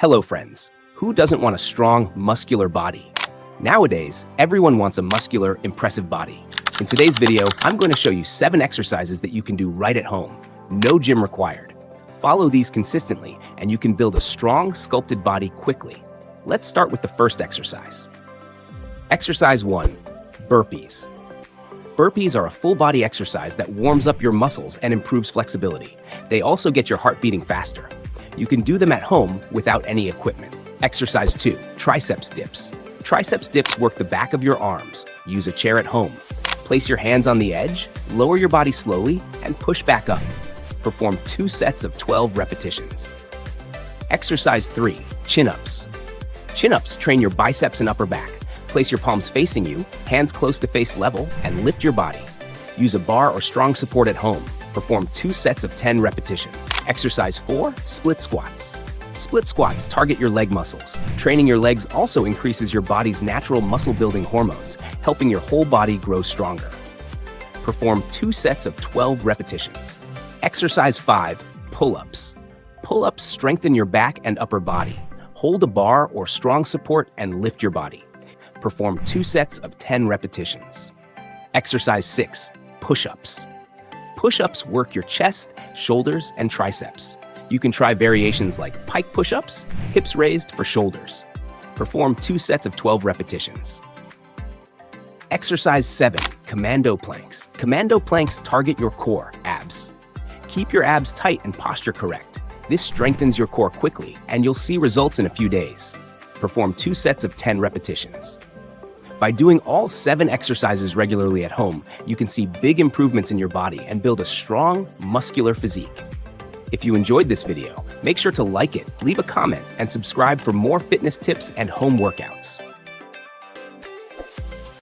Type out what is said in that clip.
Hello friends, who doesn't want a strong, muscular body? Nowadays, everyone wants a muscular, impressive body. In today's video, I'm going to show you 7 exercises that you can do right at home. No gym required. Follow these consistently, and you can build a strong, sculpted body quickly. Let's start with the first exercise. Exercise 1. Burpees. Burpees are a full-body exercise that warms up your muscles and improves flexibility. They also get your heart beating faster. You can do them at home without any equipment. Exercise 2. Triceps dips. Triceps dips work the back of your arms. Use a chair at home. Place your hands on the edge, lower your body slowly, and push back up. Perform 2 sets of 12 repetitions. Exercise 3. Chin-ups. Chin-ups train your biceps and upper back. Place your palms facing you, hands close to face level, and lift your body. Use a bar or strong support at home. Perform 2 sets of 10 repetitions. Exercise 4. Split squats. Split squats target your leg muscles. Training your legs also increases your body's natural muscle-building hormones, helping your whole body grow stronger. Perform 2 sets of 12 repetitions. Exercise 5. Pull-ups. Pull-ups strengthen your back and upper body. Hold a bar or strong support and lift your body. Perform 2 sets of 10 repetitions. Exercise 6. Push-ups. Push-ups work your chest, shoulders, and triceps. You can try variations like pike push-ups, hips raised for shoulders. Perform 2 sets of 12 repetitions. Exercise 7. Commando planks. Commando planks target your core, abs. Keep your abs tight and posture correct. This strengthens your core quickly, and you'll see results in a few days. Perform 2 sets of 10 repetitions. By doing all 7 exercises regularly at home, you can see big improvements in your body and build a strong, muscular physique. If you enjoyed this video, make sure to like it, leave a comment, and subscribe for more fitness tips and home workouts.